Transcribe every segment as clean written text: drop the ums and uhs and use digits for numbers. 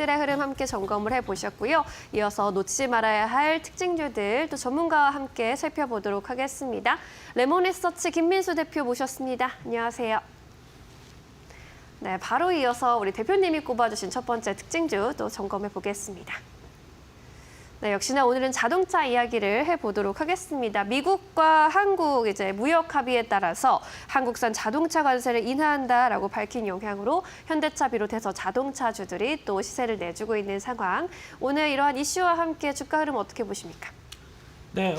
주가들의 흐름 함께 점검을 해보셨고요. 이어서 놓치지 말아야 할 특징주들 또 전문가와 함께 살펴보도록 하겠습니다. 레몬리서치 김민수 대표 모셨습니다. 안녕하세요. 네, 바로 이어서 우리 대표님이 꼽아주신 첫 번째 특징주 또 점검해 보겠습니다. 네, 역시나 오늘은 자동차 이야기를 해보도록 하겠습니다. 미국과 한국 무역 합의에 따라서 한국산 자동차 관세를 인하한다라고 밝힌 영향으로 현대차 비롯해서 자동차주들이 또 시세를 내주고 있는 상황. 오늘 이러한 이슈와 함께 주가 흐름 어떻게 보십니까? 네,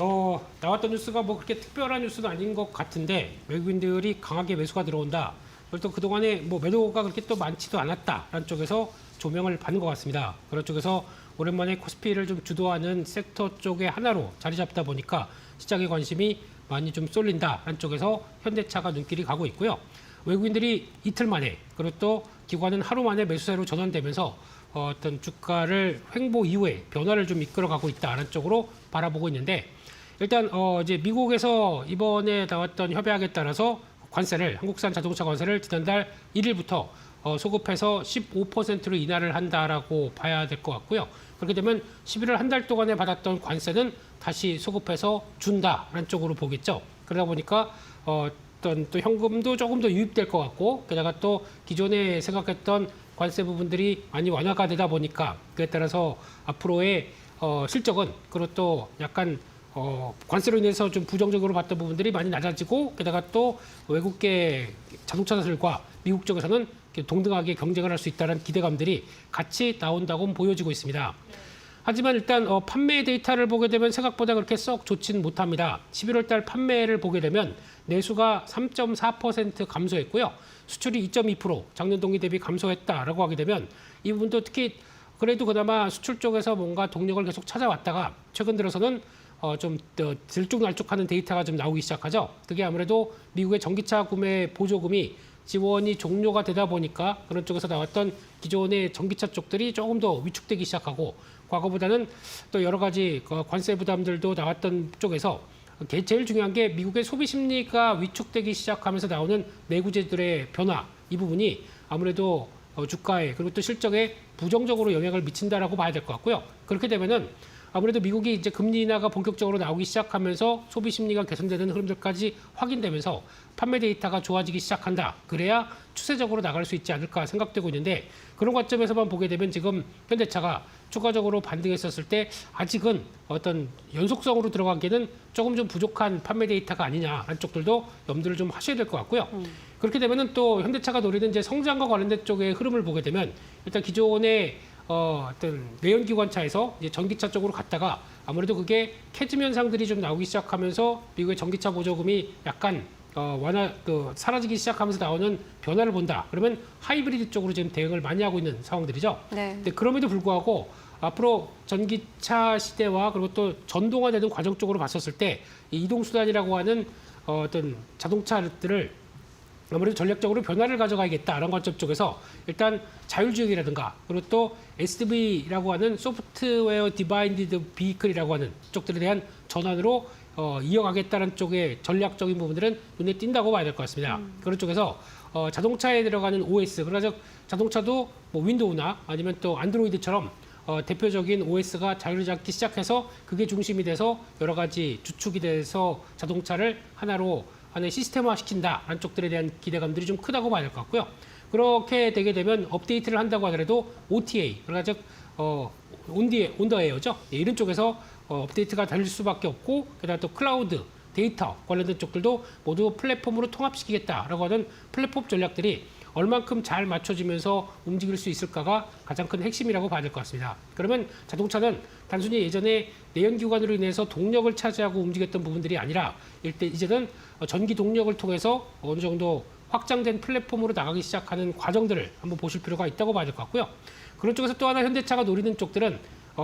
나왔던 뉴스가 뭐 그렇게 특별한 뉴스는 아닌 것 같은데 외국인들이 강하게 매수가 들어온다. 그리고 또 그동안에 뭐 매도가 그렇게 또 많지도 않았다라는 쪽에서 조명을 받는 것 같습니다. 그런 쪽에서 오랜만에 코스피를 좀 주도하는 섹터 쪽의 하나로 자리 잡다 보니까 시장의 관심이 많이 좀 쏠린다라는 쪽에서 현대차가 눈길이 가고 있고요. 외국인들이 이틀 만에 그리고 또 기관은 하루 만에 매수세로 전환되면서 어떤 주가를 횡보 이후에 변화를 좀 이끌어가고 있다라는 쪽으로 바라보고 있는데 일단 이제 미국에서 이번에 나왔던 협약에 따라서 관세를 한국산 자동차 관세를 지난달 1일부터 소급해서 15%로 인하를 한다라고 봐야 될 것 같고요. 그렇게 되면 11월 한 달 동안에 받았던 관세는 다시 소급해서 준다라는 쪽으로 보겠죠. 그러다 보니까 어떤 또 현금도 조금 더 유입될 것 같고 게다가 또 기존에 생각했던 관세 부분들이 많이 완화가 되다 보니까 그에 따라서 앞으로의 실적은 그리고 또 약간 관세로 인해서 좀 부정적으로 봤던 부분들이 많이 낮아지고 게다가 또 외국계 자동차들과 미국 쪽에서는 동등하게 경쟁을 할 수 있다는 기대감들이 같이 나온다고 보여지고 있습니다. 하지만 일단 판매 데이터를 보게 되면 생각보다 그렇게 썩 좋지는 못합니다. 11월 달 판매를 보게 되면 내수가 3.4% 감소했고요. 수출이 2.2% 작년 동기 대비 감소했다라고 하게 되면 이 부분도 특히 그래도 그나마 수출 쪽에서 뭔가 동력을 계속 찾아왔다가 최근 들어서는 좀 들쭉날쭉하는 데이터가 좀 나오기 시작하죠. 그게 아무래도 미국의 전기차 구매 보조금이 지원이 종료가 되다 보니까 그런 쪽에서 나왔던 기존의 전기차 쪽들이 조금 더 위축되기 시작하고 과거보다는 또 여러 가지 관세 부담들도 나왔던 쪽에서 제일 중요한 게 미국의 소비 심리가 위축되기 시작하면서 나오는 내구재들의 변화 이 부분이 아무래도 주가에 그리고 또 실적에 부정적으로 영향을 미친다라고 봐야 될 것 같고요. 그렇게 되면은 아무래도 미국이 이제 금리 인하가 본격적으로 나오기 시작하면서 소비 심리가 개선되는 흐름들까지 확인되면서 판매 데이터가 좋아지기 시작한다. 그래야 추세적으로 나갈 수 있지 않을까 생각되고 있는데 그런 관점에서만 보게 되면 지금 현대차가 추가적으로 반등했었을 때 아직은 어떤 연속성으로 들어가기에는 조금 좀 부족한 판매 데이터가 아니냐 한쪽들도 염두를 좀 하셔야 될 것 같고요. 그렇게 되면은 또 현대차가 노리는 이제 성장과 관련된 쪽의 흐름을 보게 되면 일단 기존의 어떤 내연기관차에서 이제 전기차 쪽으로 갔다가 아무래도 그게 캐즘 현상들이 좀 나오기 시작하면서 미국의 전기차 보조금이 약간 사라지기 시작하면서 나오는 변화를 본다. 그러면 하이브리드 쪽으로 지금 대응을 많이 하고 있는 상황들이죠. 네. 근데 그럼에도 불구하고 앞으로 전기차 시대와 그리고 또 전동화되는 과정 쪽으로 봤었을 때 이 이동수단이라고 하는 어떤 자동차들을 아무래도 전략적으로 변화를 가져가야겠다라는 관점 쪽에서 일단 자율주행이라든가 그리고 또 SDV라고 하는 소프트웨어 디바인드 비클이라고 하는 쪽들에 대한 전환으로 이어가겠다는 쪽의 전략적인 부분들은 눈에 띈다고 봐야 될 것 같습니다. 그런 쪽에서 자동차에 들어가는 OS, 그러나 자동차도 뭐 윈도우나 아니면 또 안드로이드처럼 대표적인 OS가 자율 잡기 시작해서 그게 중심이 돼서 여러 가지 주축이 돼서 자동차를 하나로 시스템화 시킨다라는 쪽들에 대한 기대감들이 좀 크다고 봐야 될 것 같고요. 그렇게 되게 되면 업데이트를 한다고 하더라도 OTA, 그러니까 온더에어죠. 이런 쪽에서 업데이트가 달릴 수밖에 없고 게다가 또 클라우드, 데이터 관련된 쪽들도 모두 플랫폼으로 통합시키겠다라고 하는 플랫폼 전략들이 얼만큼 잘 맞춰지면서 움직일 수 있을까가 가장 큰 핵심이라고 봐야 될 것 같습니다. 그러면 자동차는 단순히 예전에 내연기관으로 인해서 동력을 차지하고 움직였던 부분들이 아니라 이제는 전기 동력을 통해서 어느 정도 확장된 플랫폼으로 나가기 시작하는 과정들을 한번 보실 필요가 있다고 봐야 될 것 같고요. 그런 쪽에서 또 하나 현대차가 노리는 쪽들은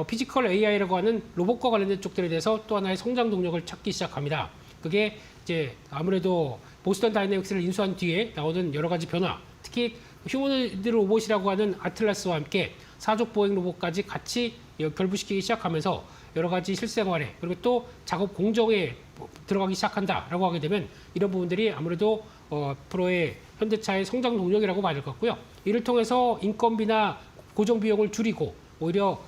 피지컬 AI라고 하는 로봇과 관련된 쪽들에 대해서 또 하나의 성장 동력을 찾기 시작합니다. 그게 이제 아무래도 보스턴 다이내믹스를 인수한 뒤에 나오는 여러 가지 변화, 특히 휴머노이드 로봇이라고 하는 아틀라스와 함께 사족 보행 로봇까지 같이 결부시키기 시작하면서 여러 가지 실생활에 그리고 또 작업 공정에 들어가기 시작한다라고 하게 되면 이런 부분들이 아무래도 앞으로의 현대차의 성장 동력이라고 봐야 될 것 같고요. 이를 통해서 인건비나 고정 비용을 줄이고 오히려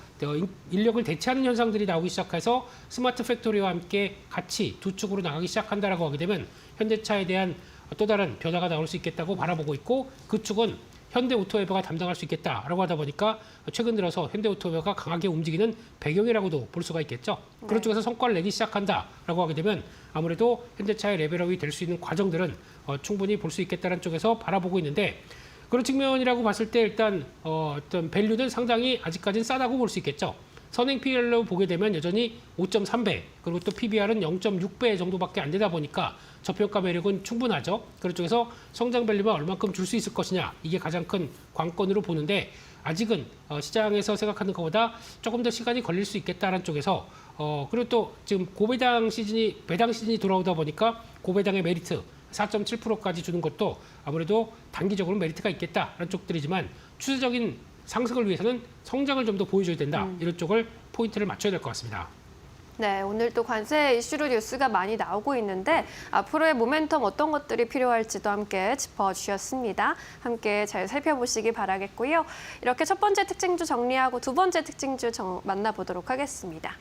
인력을 대체하는 현상들이 나오기 시작해서 스마트 팩토리와 함께 같이 두 축으로 나가기 시작한다라고 하게 되면 현대차에 대한 또 다른 변화가 나올 수 있겠다고 바라보고 있고 그 축은 현대오토웨버가 담당할 수 있겠다라고 하다 보니까 최근 들어서 현대오토웨버가 강하게 움직이는 배경이라고도 볼 수가 있겠죠. 네. 그런 쪽에서 성과를 내기 시작한다라고 하게 되면 아무래도 현대차의 레벨업이 될 수 있는 과정들은 충분히 볼 수 있겠다는 쪽에서 바라보고 있는데 그런 측면이라고 봤을 때 일단 어떤 밸류는 상당히 아직까지는 싸다고 볼 수 있겠죠. 선행 PER로 보게 되면 여전히 5.3배 그리고 또 PBR은 0.6배 정도밖에 안 되다 보니까 저평가 매력은 충분하죠. 그런 쪽에서 성장 밸류만 얼만큼 줄 수 있을 것이냐 이게 가장 큰 관건으로 보는데 아직은 시장에서 생각하는 것보다 조금 더 시간이 걸릴 수 있겠다는 쪽에서 그리고 또 지금 배당 시즌이 돌아오다 보니까 고배당의 메리트 4.7%까지 주는 것도 아무래도 단기적으로 메리트가 있겠다라는 쪽들이지만 추세적인 상승을 위해서는 성장을 좀 더 보여줘야 된다. 이런 쪽을 포인트를 맞춰야 될 것 같습니다. 네, 오늘 또 관세 이슈로 뉴스가 많이 나오고 있는데 앞으로의 모멘텀 어떤 것들이 필요할지도 함께 짚어주셨습니다. 함께 잘 살펴보시기 바라겠고요. 이렇게 첫 번째 특징주 정리하고 두 번째 특징주 만나보도록 하겠습니다.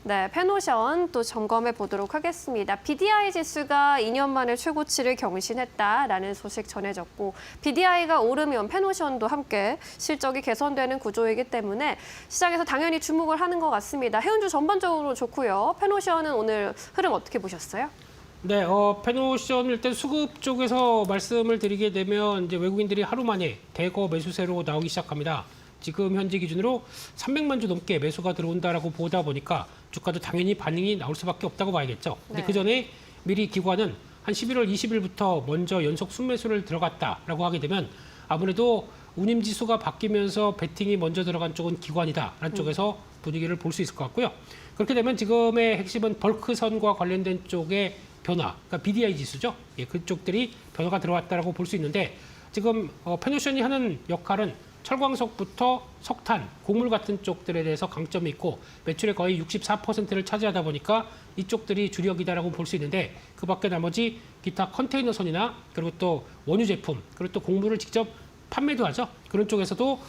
네, 페노션 또 점검해 보도록 하겠습니다. BDI 지수가 2년 만에 최고치를 경신했다라는 소식 전해졌고 BDI가 오르면 페노션도 함께 실적이 개선되는 구조이기 때문에 시장에서 당연히 주목을 하는 것 같습니다. 해운주 전반적으로 좋고요. 페노션은 오늘 흐름 어떻게 보셨어요? 네, 페노션 일단 수급 쪽에서 말씀을 드리게 되면 이제 외국인들이 하루 만에 대거 매수세로 나오기 시작합니다. 지금 현재 기준으로 300만 주 넘게 매수가 들어온다라고 보다 보니까 주가도 당연히 반응이 나올 수밖에 없다고 봐야겠죠. 근데 네. 그 전에 미리 기관은 한 11월 20일부터 먼저 연속 순매수를 들어갔다라고 하게 되면 아무래도 운임 지수가 바뀌면서 베팅이 먼저 들어간 쪽은 기관이다라는 쪽에서 분위기를 볼 수 있을 것 같고요. 그렇게 되면 지금의 핵심은 벌크선과 관련된 쪽의 변화, 그러니까 BDI 지수죠. 예, 그쪽들이 변화가 들어왔다라고 볼 수 있는데 지금 페노션이 하는 역할은 철광석부터 석탄, 곡물 같은 쪽들에 대해서 강점이 있고 매출의 거의 64%를 차지하다 보니까 이쪽들이 주력이다라고 볼 수 있는데 그 밖에 나머지 기타 컨테이너선이나 그리고 또 원유 제품, 그리고 또 곡물을 직접 판매도 하죠. 그런 쪽에서도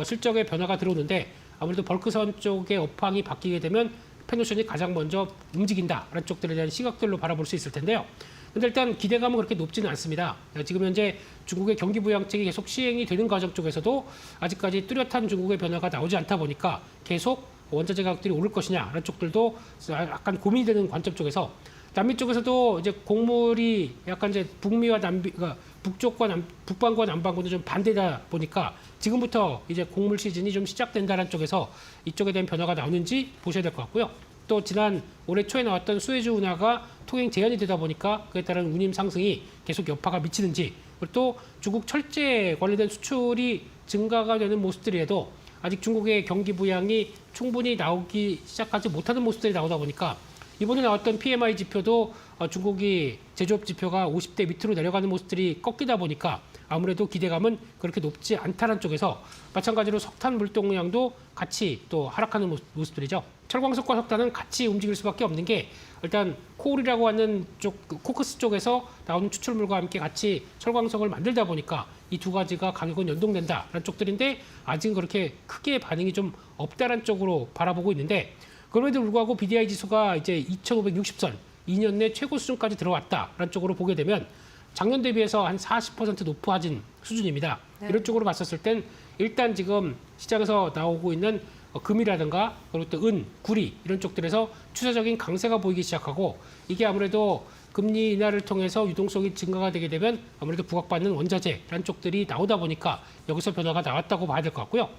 실적의 변화가 들어오는데 아무래도 벌크선 쪽의 업황이 바뀌게 되면 페노션이 가장 먼저 움직인다라는 쪽들에 대한 시각들로 바라볼 수 있을 텐데요. 근데 일단 기대감은 그렇게 높지는 않습니다. 지금 현재 중국의 경기 부양책이 계속 시행이 되는 과정 쪽에서도 아직까지 뚜렷한 중국의 변화가 나오지 않다 보니까 계속 원자재 가격들이 오를 것이냐라는 쪽들도 약간 고민이 되는 관점 쪽에서 남미 쪽에서도 이제 곡물이 약간 이제 북미와 남미, 그러니까 북쪽과 북반구와 남반구는 좀 반대다 보니까 지금부터 이제 곡물 시즌이 좀 시작된다는 쪽에서 이쪽에 대한 변화가 나오는지 보셔야 될 것 같고요. 또 지난 올해 초에 나왔던 수에즈 운하가 통행 제한이 되다 보니까 그에 따른 운임 상승이 계속 여파가 미치는지 그리고 또 중국 철제 관련된 수출이 증가가 되는 모습들에도 아직 중국의 경기 부양이 충분히 나오기 시작하지 못하는 모습들이 나오다 보니까 이번에 나왔던 PMI 지표도 중국이 제조업 지표가 50대 밑으로 내려가는 모습들이 꺾이다 보니까 아무래도 기대감은 그렇게 높지 않다는 쪽에서 마찬가지로 석탄 물동량도 같이 또 하락하는 모습들이죠. 철광석과 석탄은 같이 움직일 수밖에 없는 게 일단 코올이라고 하는 쪽 코크스 쪽에서 나오는 추출물과 함께 같이 철광석을 만들다 보니까 이 두 가지가 가격은 연동된다라는 쪽들인데 아직은 그렇게 크게 반응이 좀 없다라는 쪽으로 바라보고 있는데 그럼에도 불구하고 BDI 지수가 이제 2,560선 2년 내 최고 수준까지 들어왔다라는 쪽으로 보게 되면 작년 대비해서 한 40% 높아진 수준입니다. 네. 이런 쪽으로 봤었을 땐 일단 지금 시장에서 나오고 있는 금이라든가 그리고 또 은, 구리 이런 쪽들에서 추세적인 강세가 보이기 시작하고 이게 아무래도 금리 인하를 통해서 유동성이 증가가 되게 되면 아무래도 부각받는 원자재라는 쪽들이 나오다 보니까 여기서 변화가 나왔다고 봐야 될 것 같고요.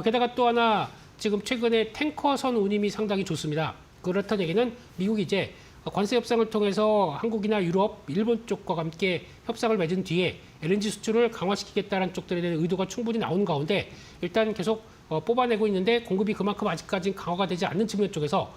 게다가 또 하나 지금 최근에 탱커선 운임이 상당히 좋습니다. 그렇다는 얘기는 미국이 이제 관세 협상을 통해서 한국이나 유럽, 일본 쪽과 함께 협상을 맺은 뒤에 LNG 수출을 강화시키겠다는 쪽들에 대한 의도가 충분히 나오는 가운데 일단 계속 뽑아내고 있는데 공급이 그만큼 아직까지는 강화가 되지 않는 측면 쪽에서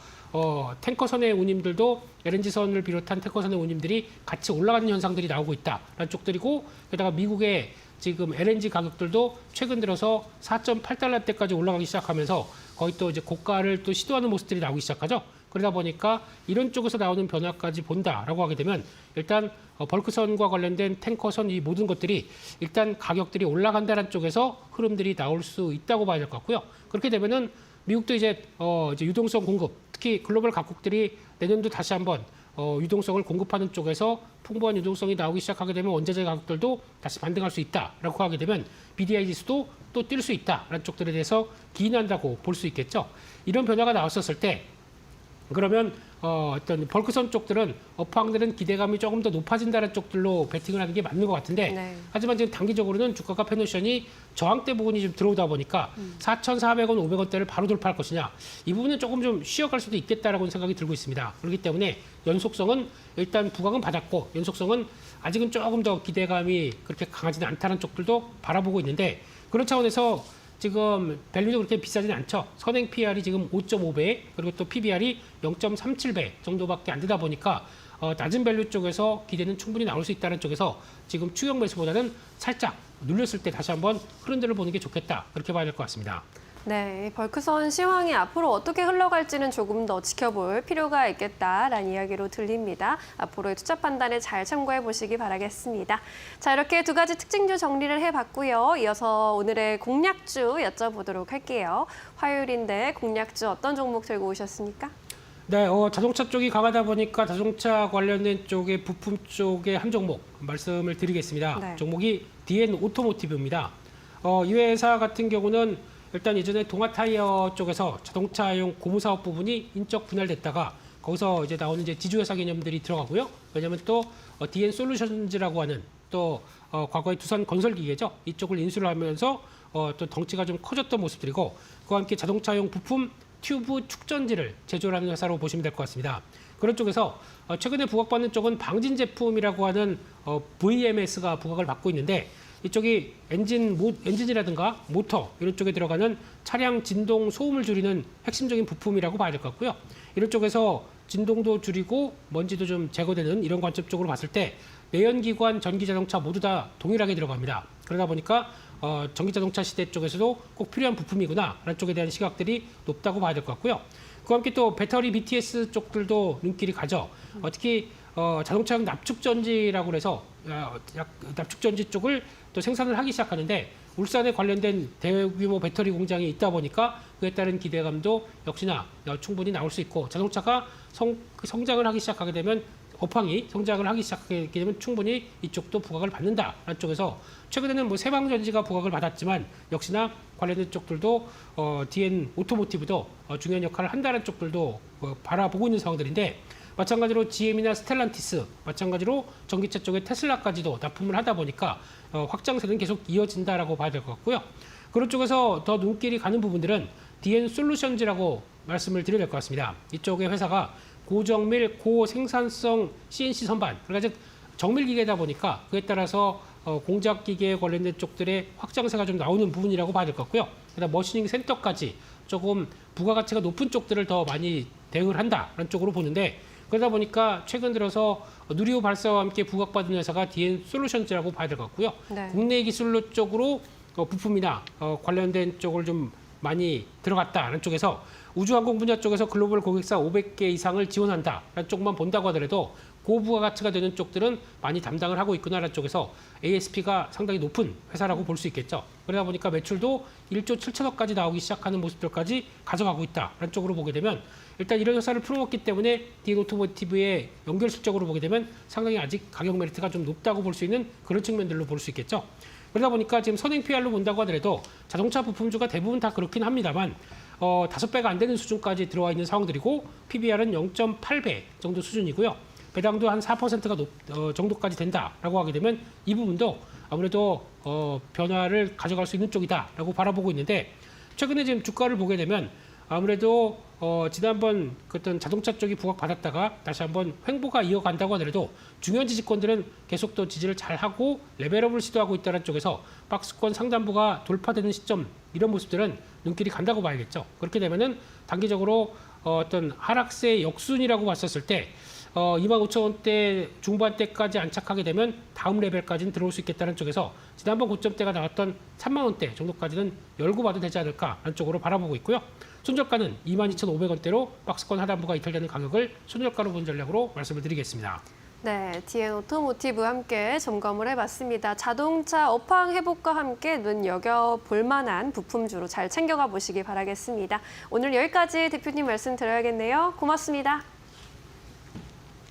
탱커선의 운임들도 LNG선을 비롯한 탱커선의 운임들이 같이 올라가는 현상들이 나오고 있다라는 쪽들이고 게다가 미국의 지금 LNG 가격들도 최근 들어서 4.8달러대까지 올라가기 시작하면서 거의 또 이제 고가를 또 시도하는 모습들이 나오기 시작하죠. 그러다 보니까 이런 쪽에서 나오는 변화까지 본다라고 하게 되면 일단 벌크선과 관련된 탱커선 이 모든 것들이 일단 가격들이 올라간다는 쪽에서 흐름들이 나올 수 있다고 봐야 될 것 같고요. 그렇게 되면은 미국도 이제 유동성 공급, 특히 글로벌 각국들이 내년도 다시 한번 유동성을 공급하는 쪽에서 풍부한 유동성이 나오기 시작하게 되면 원자재 가격들도 다시 반등할 수 있다라고 하게 되면 BDI 지수도 또 뛸 수 있다라는 쪽들에 대해서 기인한다고 볼 수 있겠죠. 이런 변화가 나왔었을 때 그러면 어떤 벌크선 쪽들은 업황들은 기대감이 조금 더 높아진다는 쪽들로 베팅을 하는 게 맞는 것 같은데 네. 하지만 지금 단기적으로는 주가가 페노션이 저항대 부분이 좀 들어오다 보니까 4,400원, 500원대를 바로 돌파할 것이냐 이 부분은 조금 좀 쉬어갈 수도 있겠다라고 생각이 들고 있습니다. 그렇기 때문에 연속성은 일단 부각은 받았고 연속성은 아직은 조금 더 기대감이 그렇게 강하지는 않다는 쪽들도 바라보고 있는데 그런 차원에서 지금 밸류도 그렇게 비싸지는 않죠. 선행 PR이 지금 5.5배 그리고 또 PBR이 0.37배 정도밖에 안 되다 보니까 낮은 밸류 쪽에서 기대는 충분히 나올 수 있다는 쪽에서 지금 추격 매수보다는 살짝 눌렸을 때 다시 한번 흐름들을 보는 게 좋겠다. 그렇게 봐야 될 것 같습니다. 네, 벌크선 시황이 앞으로 어떻게 흘러갈지는 조금 더 지켜볼 필요가 있겠다라는 이야기로 들립니다. 앞으로의 투자 판단에 잘 참고해 보시기 바라겠습니다. 자, 이렇게 두 가지 특징주 정리를 해봤고요. 이어서 오늘의 공략주 여쭤보도록 할게요. 화요일인데 공략주 어떤 종목 들고 오셨습니까? 네, 자동차 쪽이 강하다 보니까 자동차 관련된 쪽의 부품 쪽의 한 종목 말씀을 드리겠습니다. 네. 종목이 DN 오토모티브입니다. 이 회사 같은 경우는 일단 예전에 동아타이어 쪽에서 자동차용 고무 사업 부분이 인적 분할됐다가 거기서 이제 나오는 이제 지주회사 개념들이 들어가고요. 왜냐하면 또 DN 솔루션즈라고 하는 또 과거의 두산 건설기계죠. 이쪽을 인수를 하면서 또 덩치가 좀 커졌던 모습들이고 그와 함께 자동차용 부품 튜브 축전지를 제조하는 회사로 보시면 될 것 같습니다. 그런 쪽에서 최근에 부각받는 쪽은 방진 제품이라고 하는 VMS가 부각을 받고 있는데 이쪽이 엔진이라든가 모터 이런 쪽에 들어가는 차량 진동 소음을 줄이는 핵심적인 부품이라고 봐야 될 것 같고요. 이런 쪽에서 진동도 줄이고 먼지도 좀 제거되는 이런 관점 쪽으로 봤을 때 내연기관, 전기자동차 모두 다 동일하게 들어갑니다. 그러다 보니까 전기자동차 시대 쪽에서도 꼭 필요한 부품이구나 라는 쪽에 대한 시각들이 높다고 봐야 될 것 같고요. 그와 함께 또 배터리 BTS 쪽들도 눈길이 가죠. 특히 자동차용 납축전지라고 해서 납축전지 쪽을 또 생산을 하기 시작하는데 울산에 관련된 대규모 배터리 공장이 있다 보니까 그에 따른 기대감도 역시나 충분히 나올 수 있고 자동차가 성장을 하기 시작하게 되면 업황이 성장을 하기 시작하게 되면 충분히 이쪽도 부각을 받는다라는 쪽에서 최근에는 뭐 세방전지가 부각을 받았지만 역시나 관련된 쪽들도 DN 오토모티브도 중요한 역할을 한다는 쪽들도 바라보고 있는 상황들인데 마찬가지로 GM이나 스텔란티스, 마찬가지로 전기차 쪽의 테슬라까지도 납품을 하다 보니까 확장세는 계속 이어진다라고 봐야 될 것 같고요. 그런 쪽에서 더 눈길이 가는 부분들은 DN 솔루션즈라고 말씀을 드려야 될 것 같습니다. 이쪽의 회사가 고정밀, 고생산성 CNC 선반, 그러니까 즉 정밀 기계다 보니까 그에 따라서 공작 기계에 관련된 쪽들의 확장세가 좀 나오는 부분이라고 봐야 될 것 같고요. 그다음 머시닝 센터까지 조금 부가가치가 높은 쪽들을 더 많이 대응을 한다라는 쪽으로 보는데 그러다 보니까 최근 들어서 누리호 발사와 함께 부각받은 회사가 DN 솔루션즈라고 봐야 될 것 같고요. 네. 국내 기술로 쪽으로 부품이나 관련된 쪽을 좀 많이 들어갔다는 쪽에서 우주항공 분야 쪽에서 글로벌 고객사 500개 이상을 지원한다라는 쪽만 본다고 하더라도 고부가가치가 되는 쪽들은 많이 담당을 하고 있구나라는 쪽에서 ASP가 상당히 높은 회사라고 볼 수 있겠죠. 그러다 보니까 매출도 1조 7천억까지 나오기 시작하는 모습들까지 가져가고 있다라는 쪽으로 보게 되면 일단 이런 회사를 풀어먹기 때문에 DN 오토모티브의 연결 실적으로 보게 되면 상당히 아직 가격 메리트가 좀 높다고 볼 수 있는 그런 측면들로 볼 수 있겠죠. 그러다 보니까 지금 선행 PR로 본다고 하더라도 자동차 부품주가 대부분 다 그렇긴 합니다만 5배가 안 되는 수준까지 들어와 있는 상황들이고 PBR은 0.8배 정도 수준이고요. 배당도 한 4%가 정도까지 된다라고 하게 되면 이 부분도 아무래도 변화를 가져갈 수 있는 쪽이다라고 바라보고 있는데 최근에 지금 주가를 보게 되면 아무래도 지난번 어떤 자동차 쪽이 부각받았다가 다시 한번 횡보가 이어간다고 하더라도 중요한 지지권들은 계속 또 지지를 잘하고 레벨업을 시도하고 있다는 쪽에서 박스권 상단부가 돌파되는 시점 이런 모습들은 눈길이 간다고 봐야겠죠. 그렇게 되면은 단기적으로 어떤 하락세 역순이라고 봤었을 때 25,000원대 중반대까지 안착하게 되면 다음 레벨까지는 들어올 수 있겠다는 쪽에서 지난번 고점대가 나왔던 3만 원대 정도까지는 열고 봐도 되지 않을까라는 쪽으로 바라보고 있고요. 손절가는 22,500원대로 박스권 하단부가 이탈되는 가격을 손절가로 본 전략으로 말씀을 드리겠습니다. 네, DN 오토모티브 함께 점검을 해봤습니다. 자동차 업황 회복과 함께 눈여겨볼 만한 부품주로 잘 챙겨가 보시기 바라겠습니다. 오늘 여기까지 대표님 말씀 드려야겠네요. 고맙습니다.